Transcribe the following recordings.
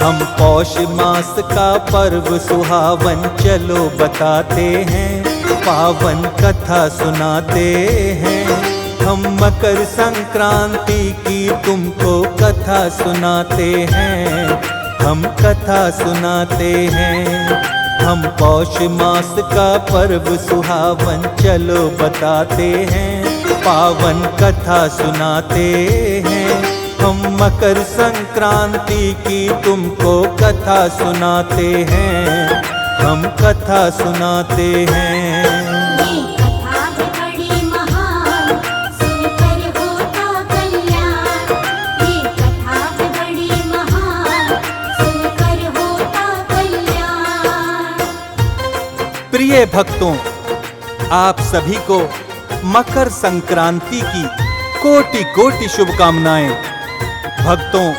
हम पौष मास का पर्व सुहावन चलो बताते हैं, पावन कथा सुनाते हैं। हम मकर संक्रांति की तुमको कथा सुनाते हैं, हम कथा सुनाते हैं। हम पौष मास का पर्व सुहावन चलो बताते हैं, पावन कथा सुनाते हैं। हम मकर संक्रांति की तुमको कथा सुनाते हैं, हम कथा सुनाते हैं। ये कथा है बड़ी महान, सुनकर होता कल्याण। ये कथा है बड़ी महान, सुनकर होता कल्याण। प्रिय भक्तों, आप सभी को मकर संक्रांति की कोटि कोटि शुभकामनाएं। भक्तों,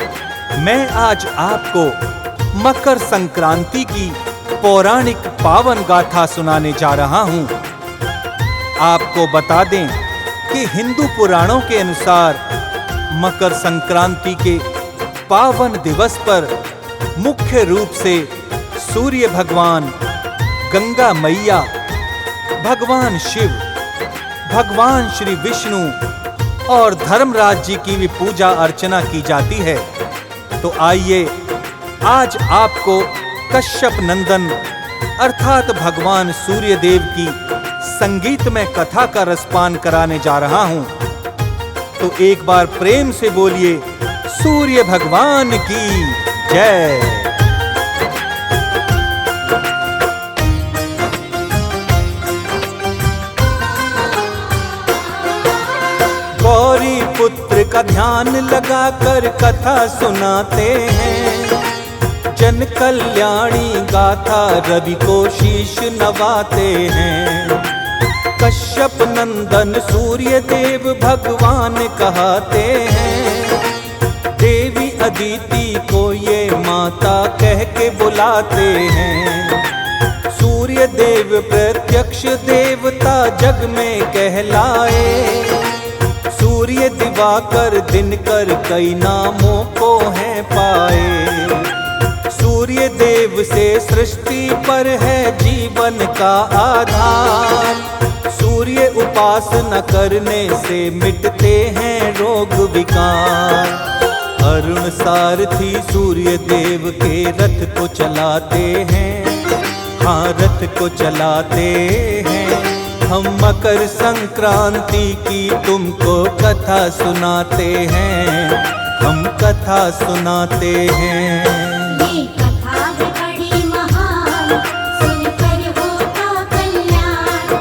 मैं आज आपको मकर संक्रांति की पौराणिक पावन गाथा सुनाने जा रहा हूं। आपको बता दें कि हिंदू पुराणों के अनुसार मकर संक्रांति के पावन दिवस पर मुख्य रूप से सूर्य भगवान, गंगा मैया, भगवान शिव, भगवान श्री विष्णु और धर्मराज जी की भी पूजा अर्चना की जाती है। तो आइए आज आपको कश्यप नंदन अर्थात भगवान सूर्य देव की संगीतमय कथा का रसपान कराने जा रहा हूं। तो एक बार प्रेम से बोलिए सूर्य भगवान की जय। गौरी पुत्र का ध्यान लगाकर कथा सुनाते हैं, जन कल्याणी गाथा रवि को शीश नवाते हैं। कश्यप नंदन सूर्य देव भगवान कहते हैं, देवी अदिति को ये माता कह के बुलाते हैं। सूर्य देव प्रत्यक्ष देवता जग में कहलाए, सूर्य दिवाकर दिनकर कई नामों को है पाए। सूर्य देव से सृष्टि पर है जीवन का आधार, सूर्य उपासना करने से मिटते हैं रोग विकार। अरुण सारथी सूर्य देव के रथ को चलाते हैं, हाँ रथ को चलाते हैं। हम मकर संक्रांति की तुमको कथा सुनाते हैं, हम कथा सुनाते हैं। ये कथा है बड़ी महान, सुनकर होता कल्याण।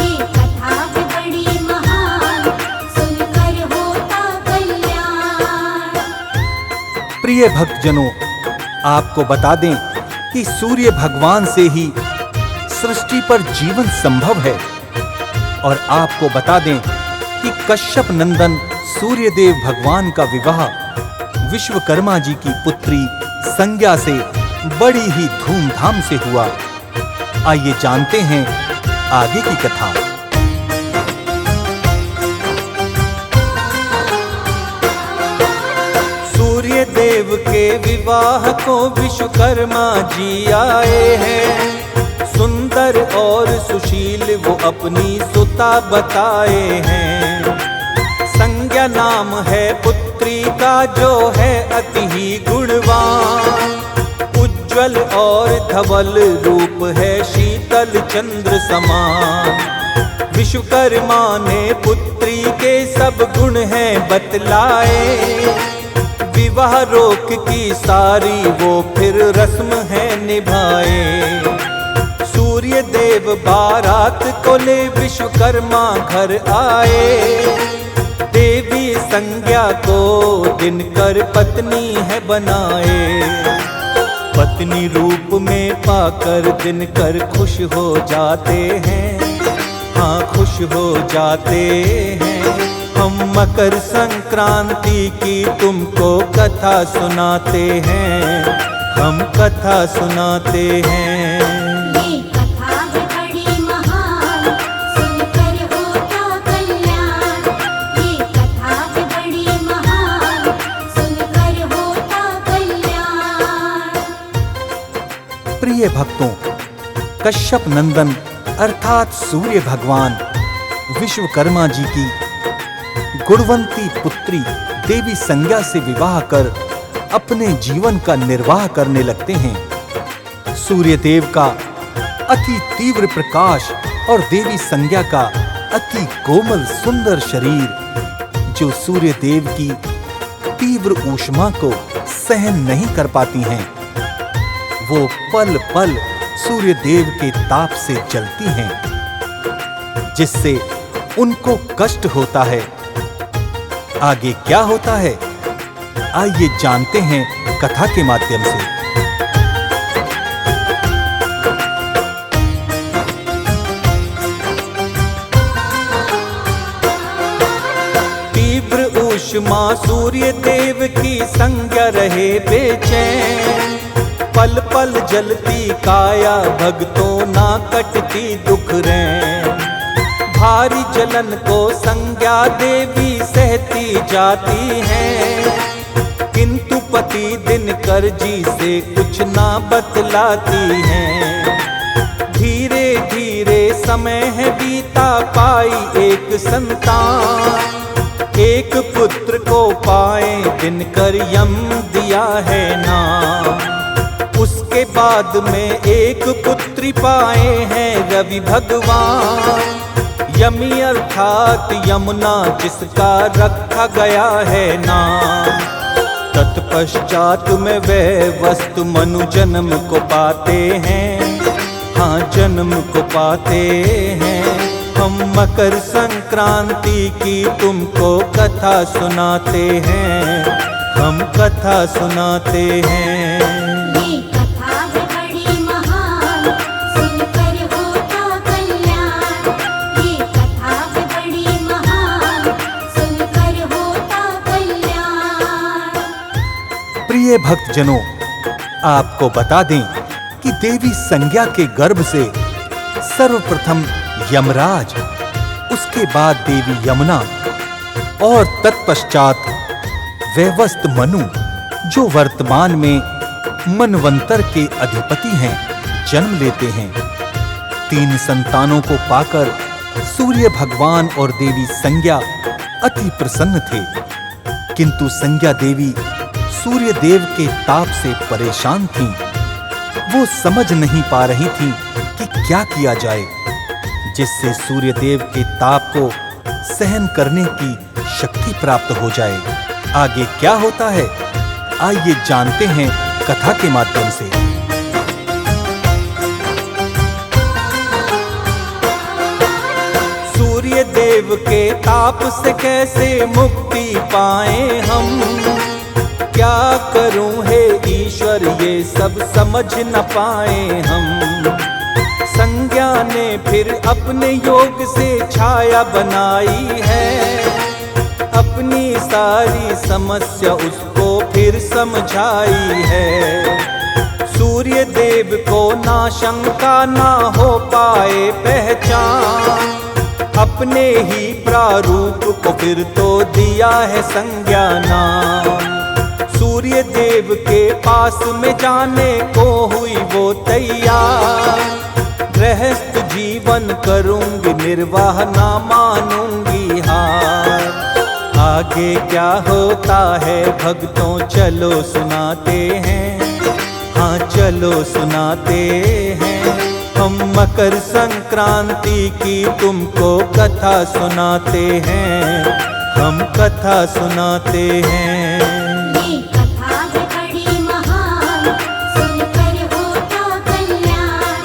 ये कथा है बड़ी महान, सुनकर होता कल्याण। प्रिय भक्तजनों, आपको बता दें कि सूर्य भगवान से ही सृष्टि पर जीवन संभव है। और आपको बता दें कि कश्यप नंदन सूर्यदेव भगवान का विवाह विश्वकर्मा जी की पुत्री संज्ञा से बड़ी ही धूमधाम से हुआ। आइए जानते हैं आगे की कथा। सूर्यदेव के विवाह को विश्वकर्मा जी आए हैं, सुंदर और सुशील वो अपनी सुता बताए हैं। संज्ञा नाम है पुत्री का जो है अति ही गुणवान, उज्ज्वल और धवल रूप है शीतल चंद्र समान। विश्वकर्मा ने पुत्री के सब गुण हैं बतलाए, विवाह रोक की सारी वो फिर रस्म है निभाए। सूर्य देव बारात को ले विश्वकर्मा घर आए, देवी संज्ञा को दिनकर पत्नी है बनाए। पत्नी रूप में पाकर दिनकर खुश हो जाते हैं, हाँ खुश हो जाते हैं। हम मकर संक्रांति की तुमको कथा सुनाते हैं, हम कथा सुनाते हैं। ये कथा है बड़ी महान, सुनकर होता कल्याण। ये कथा है बड़ी महान, सुनकर होता कल्याण। प्रिय भक्तों, कश्यप नंदन अर्थात सूर्य भगवान विश्वकर्मा जी की गुणवंती पुत्री देवी संज्ञा से विवाह कर अपने जीवन का निर्वाह करने लगते हैं। सूर्य देव का अति तीव्र प्रकाश और देवी संज्ञा का अति कोमल सुंदर शरीर, जो सूर्य देव की तीव्र ऊष्मा को सहन नहीं कर पाती हैं, वो पल पल सूर्य देव के ताप से जलती हैं, जिससे उनको कष्ट होता है। आगे क्या होता है, आइए जानते हैं कथा के माध्यम से। तीव्र ऊष्मा सूर्य देव की संज्ञा रहे बेचैन, पल पल जलती काया भक्तों ना कटती दुख रैन। भारी जलन को संज्ञा देवी सहती जाती हैं, किंतु पति दिनकर जी से कुछ ना बतलाती हैं। धीरे धीरे समय है बीता, पाई एक संतान, एक पुत्र को पाए दिनकर यम दिया है नाम। उसके बाद में एक पुत्री पाए हैं रवि भगवान, यमी अर्थात यमुना जिसका रखा गया है नाम। तत्पश्चात में वह वस्तु मनु जन्म को पाते हैं, हाँ जन्म को पाते हैं। हम मकर संक्रांति की तुमको कथा सुनाते हैं, हम कथा सुनाते हैं। ये कथा है बड़ी महान, सुनकर होता कल्याण। ये कथा है बड़ी महान, सुनकर होता कल्याण। प्रिय भक्तजनों, आपको बता दें कि देवी संज्ञा के गर्भ से सर्वप्रथम यमराज, उसके बाद देवी यमुना और तत्पश्चात वैवस्त मनु, जो वर्तमान में मनवंतर के अधिपति हैं, जन्म लेते हैं। 3 संतानों को पाकर सूर्य भगवान और देवी संज्ञा अति प्रसन्न थे, किंतु संज्ञा देवी सूर्य देव के ताप से परेशान थीं। वो समझ नहीं पा रही थीं कि क्या किया जाए जिससे सूर्य देव के ताप को सहन करने की शक्ति प्राप्त हो जाए। आगे क्या होता है, आइए जानते हैं कथा के माध्यम से। सूर्य देव के ताप से कैसे मुक्ति पाए हम, क्या करूं हे ईश्वर ये सब समझ न पाए हम। संज्ञा ने फिर अपने योग से छाया बनाई है, अपनी सारी समस्या उसको फिर समझाई है। सूर्य देव को ना शंका ना हो पाए पहचान, अपने ही प्रारूप को फिर तो दिया है संज्ञा नाम। सूर्य देव के पास में जाने को हुई वो तैयार, गृहस्थ जीवन करूंगी निर्वाह ना मानूंगी हार। आगे क्या होता है भक्तों चलो सुनाते हैं, हाँ चलो सुनाते हैं। हम मकर संक्रांति की तुमको कथा सुनाते हैं, हम कथा सुनाते हैं। ये कथा है बड़ी महान, सुनकर होता कल्याण।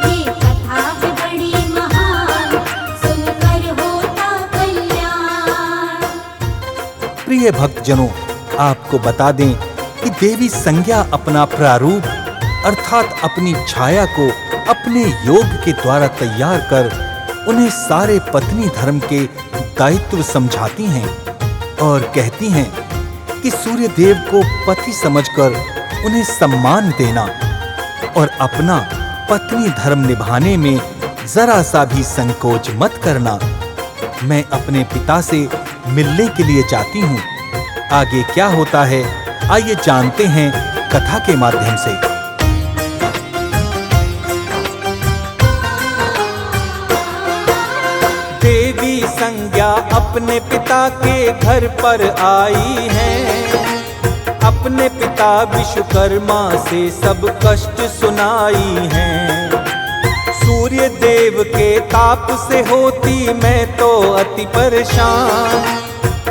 ये कथा है बड़ी महान, सुनकर होता कल्याण। प्रिय भक्तजनों, आपको बता दें कि देवी संज्ञा अपना प्रारूप अर्थात अपनी छाया को अपने योग के द्वारा तैयार कर उन्हें सारे पत्नी धर्म के दायित्व समझाती हैं और कहती हैं कि सूर्य देव को पति समझकर उन्हें सम्मान देना और अपना पत्नी धर्म निभाने में जरा सा भी संकोच मत करना। मैं अपने पिता से मिलने के लिए जाती हूँ। आगे क्या होता है, आइए जानते हैं कथा के माध्यम से। देवी संज्ञा अपने पिता के घर पर आई है। अपने पिता विश्वकर्मा से सब कष्ट सुनाई है। सूर्य देव के ताप से होती मैं तो अति परेशान।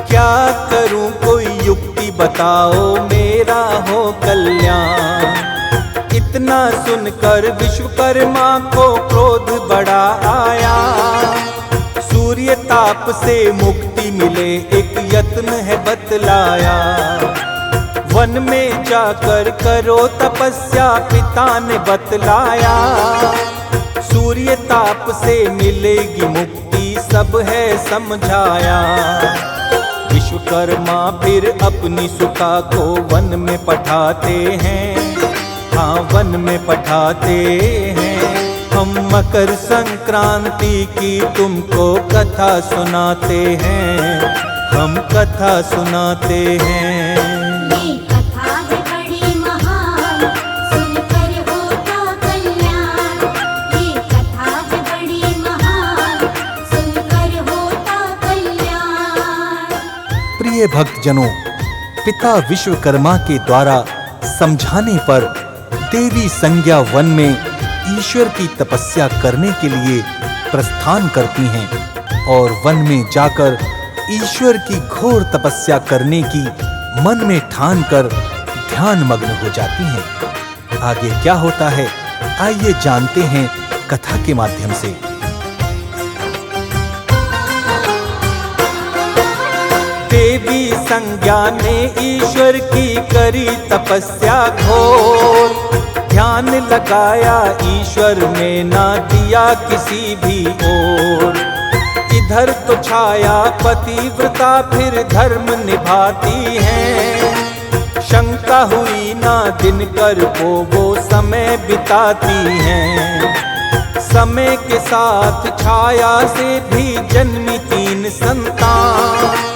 क्या करूं कोई युक्ति बताओ मेरा हो कल्याण। इतना सुनकर विश्वकर्मा को क्रोध बड़ा आया। सूर्य ताप से मुक्ति मिले एक यत्न है बतलाया। वन में जाकर करो तपस्या पिता ने बतलाया। सूर्य ताप से मिलेगी मुक्ति सब है समझाया। विश्वकर्मा फिर अपनी सुता को वन में पठाते हैं। हाँ वन में पठाते हैं। हम मकर संक्रांति की तुमको कथा सुनाते हैं। हम कथा सुनाते हैं। ये कथा है बड़ी महान, सुनकर होता कल्याण। ये कथा है बड़ी महान, सुनकर होता कल्याण। प्रिय भक्तजनों, पिता विश्वकर्मा के द्वारा समझाने पर देवी संज्ञा वन में ईश्वर की तपस्या करने के लिए प्रस्थान करती हैं और वन में जाकर ईश्वर की घोर तपस्या करने की मन में ठान कर ध्यान मग्न हो जाती हैं। आगे क्या होता है आइए जानते हैं कथा के माध्यम से। देवी संज्ञा ने ईश्वर की करी तपस्या घोर। ध्यान लगाया ईश्वर ने ना दिया किसी भी ओर। इधर तो छाया पतिव्रता फिर धर्म निभाती है। शंका हुई ना दिनकर को वो समय बिताती हैं। समय के साथ छाया से भी जन्मी 3 संतान।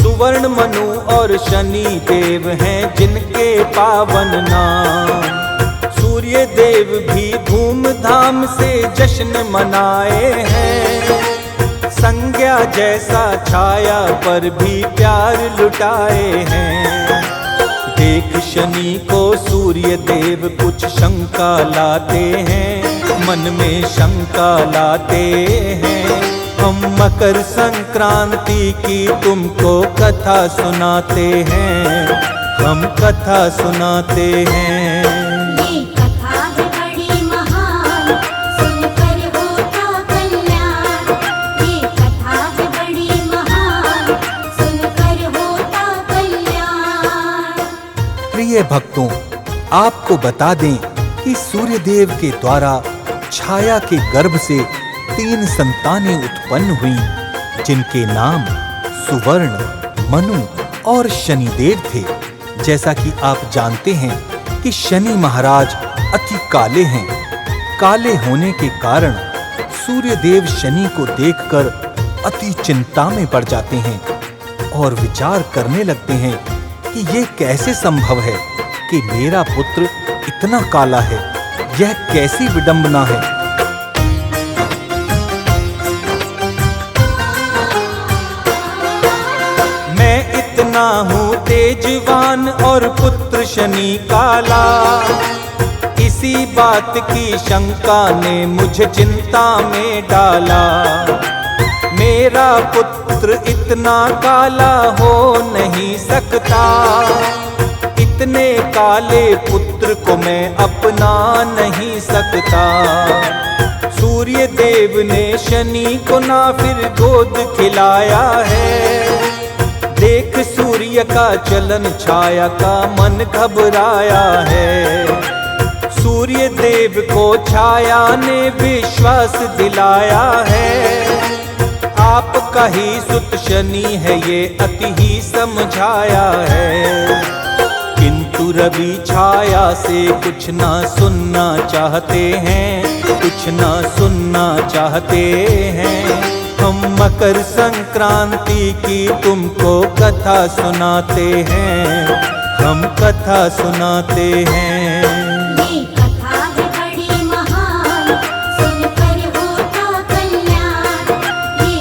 सुवर्ण मनु और शनि देव हैं जिनके पावन नाम। सूर्य देव भी धूमधाम से जश्न मनाए हैं। संज्ञा जैसा छाया पर भी प्यार लुटाए हैं। देख शनि को सूर्य देव कुछ शंका लाते हैं। मन में शंका लाते हैं। हम मकर संक्रांति की तुमको कथा सुनाते हैं। हम कथा सुनाते हैं। ये कथा है बड़ी महान, सुनकर होता कल्याण। ये कथा है बड़ी महान, सुनकर होता कल्याण। प्रिय भक्तों, आपको बता दें कि सूर्य देव के द्वारा छाया के गर्भ से 3 संतानें उत्पन्न हुई जिनके नाम सुवर्ण, मनु और शनिदेव थे। जैसा कि आप जानते हैं कि शनि महाराज अति काले हैं। काले होने के कारण सूर्यदेव शनि को देखकर अति चिंता में पड़ जाते हैं और विचार करने लगते हैं कि ये कैसे संभव है कि मेरा पुत्र इतना काला है। यह कैसी विडंबना है। हूँ तेजवान और पुत्र शनि काला। इसी बात की शंका ने मुझे चिंता में डाला। मेरा पुत्र इतना काला हो नहीं सकता। इतने काले पुत्र को मैं अपना नहीं सकता। सूर्य देव ने शनि को ना फिर गोद खिलाया है। देख सूर्य का चलन छाया का मन घबराया है। सूर्य देव को छाया ने विश्वास दिलाया है। आपका ही सुत शनि है ये अति ही समझाया है। किंतु रवि छाया से कुछ ना सुनना चाहते हैं। कुछ ना सुनना चाहते हैं। हम मकर संक्रांति की तुमको कथा सुनाते हैं। हम कथा सुनाते हैं। ये कथा है बड़ी महान, सुनकर होता कल्याण। ये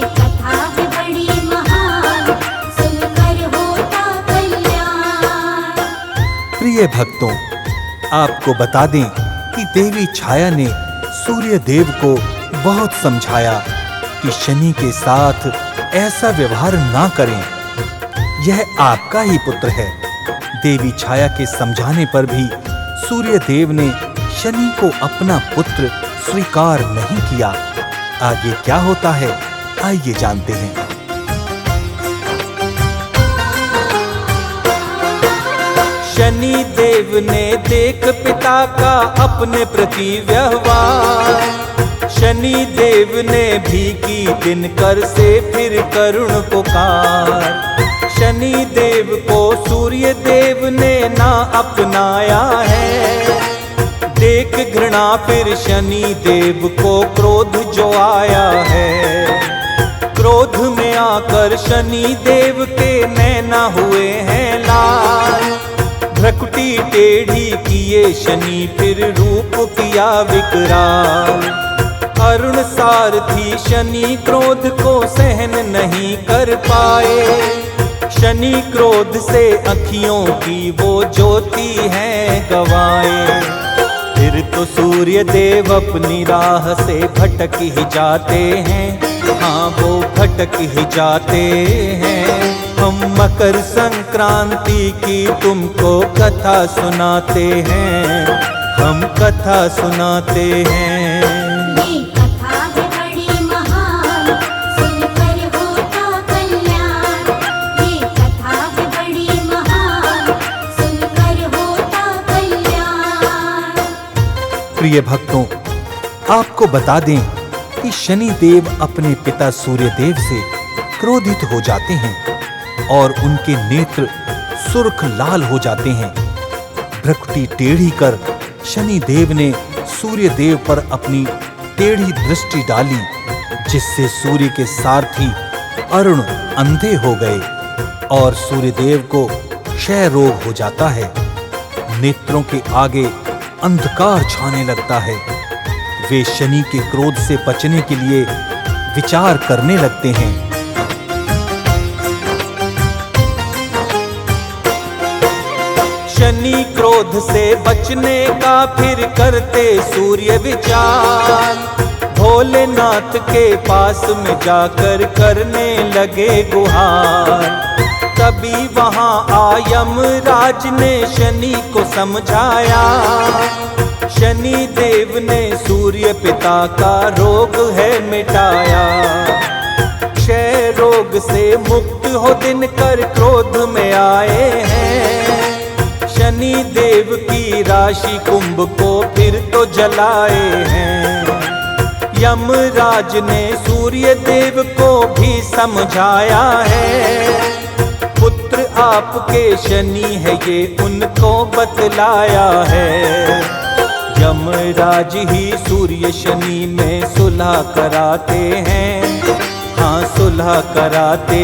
प्रिय भक्तों, आपको बता दें कि देवी छाया ने सूर्य देव को बहुत समझाया कि शनि के साथ ऐसा व्यवहार ना करें, यह आपका ही पुत्र है। देवी छाया के समझाने पर भी सूर्य देव ने शनि को अपना पुत्र स्वीकार नहीं किया। आगे क्या होता है, आइए जानते हैं। शनि देव ने देख पिता का अपने प्रति व्यवहार, शनि देव ने भी की दिनकर से फिर करुण पुकार। शनि देव को सूर्य देव ने ना अपनाया है, देख घृणा फिर शनि देव को क्रोध जो आया है। क्रोध में आकर शनि देव के नैना हुए हैं लाल, भ्रकुटी टेढ़ी किए शनि फिर रूप किया विकराल। अरुण सारथी शनि क्रोध को सहन नहीं कर पाए, शनि क्रोध से अखियों की वो ज्योति है गवाए। फिर तो सूर्य देव अपनी राह से भटक ही जाते हैं, हाँ वो भटक ही जाते हैं। हम मकर संक्रांति की तुमको कथा सुनाते हैं, हम कथा सुनाते हैं। ये कथा है बड़ी महान, सुनकर होता कल्याण। ये कथा है बड़ी महान, सुनकर होता कल्याण। प्रिय भक्तों, आपको बता दें कि शनि देव अपने पिता सूर्य देव से क्रोधित हो जाते हैं और उनके नेत्र सुर्ख लाल हो जाते हैं। भ्रकुटी टेढ़ी कर शनि देव ने सूर्य देव पर अपनी टेढ़ी दृष्टि डाली, जिससे सूर्य के सारथी अरुण अंधे हो गए और सूर्य देव को क्षय रोग हो जाता है। नेत्रों के आगे अंधकार छाने लगता है। वे शनि के क्रोध से बचने के लिए विचार करने लगते हैं। शनि क्रोध से बचने का फिर करते सूर्य विचार, भोलेनाथ के पास में जाकर करने लगे गुहार। तभी वहां यमराज ने शनि को समझाया, शनि देव ने सूर्य पिता का रोग है मिटाया। क्षय रोग से मुक्त हो दिनकर क्रोध में आए हैं, शनि देव की राशि कुंभ को फिर तो जलाए हैं। यमराज ने सूर्य देव को भी समझाया है, पुत्र आपके शनि है ये उनको बतलाया है। यमराज ही सूर्य शनि में सुलह कराते हैं, हाँ सुलह कराते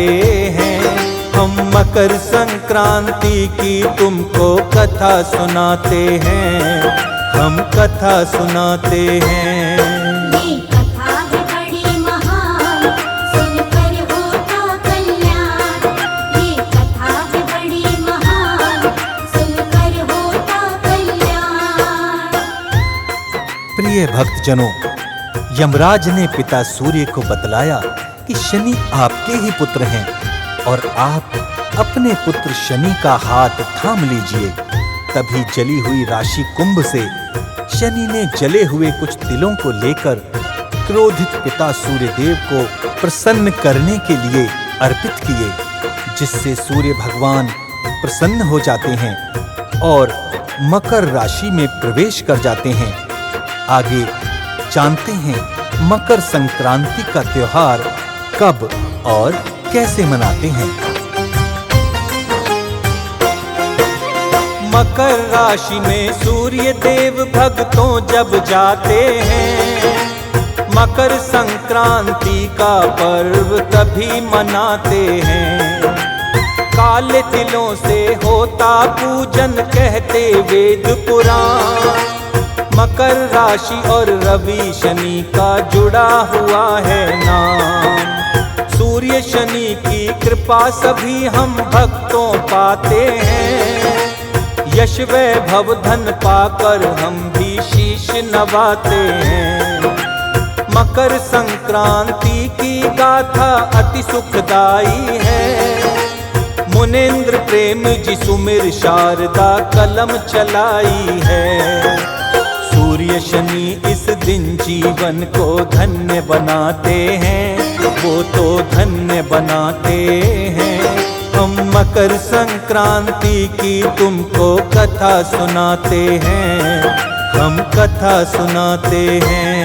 हैं। हम मकर संक्रांति की तुमको कथा सुनाते हैं, हम कथा सुनाते हैं। ये कथा है बड़ी महान, सुनकर होता कल्याण। ये कथा है बड़ी महान, सुनकर होता कल्याण। प्रिय भक्तजनों, यमराज ने पिता सूर्य को बतलाया कि शनि आपके ही पुत्र हैं और आप अपने पुत्र शनि का हाथ थाम लीजिए। तभी जली हुई राशि कुंभ से शनि ने जले हुए कुछ तिलों को लेकर क्रोधित पिता सूर्यदेव को प्रसन्न करने के लिए अर्पित किए, जिससे सूर्य भगवान प्रसन्न हो जाते हैं और मकर राशि में प्रवेश कर जाते हैं। आगे जानते हैं मकर संक्रांति का त्योहार कब और कैसे मनाते हैं। मकर राशि में सूर्य देव भक्तों जब जाते हैं, मकर संक्रांति का पर्व तभी मनाते हैं। काले तिलों से होता पूजन कहते वेद पुराण। मकर राशि और रवि शनि का जुड़ा हुआ है नाम। सूर्य शनि की कृपा सभी हम भक्तों पाते हैं। यश वैभव धन पाकर हम भी शीश नवाते हैं। मकर संक्रांति की गाथा अति सुखदाई है। मुनीन्द्र प्रेम जी सुमिर शारदा कलम चलाई है। सूर्य शनि इस दिन जीवन को धन्य बनाते हैं, वो तो धन्य बनाते हैं। हम मकर संक्रांति की तुमको कथा सुनाते हैं, हम कथा सुनाते हैं।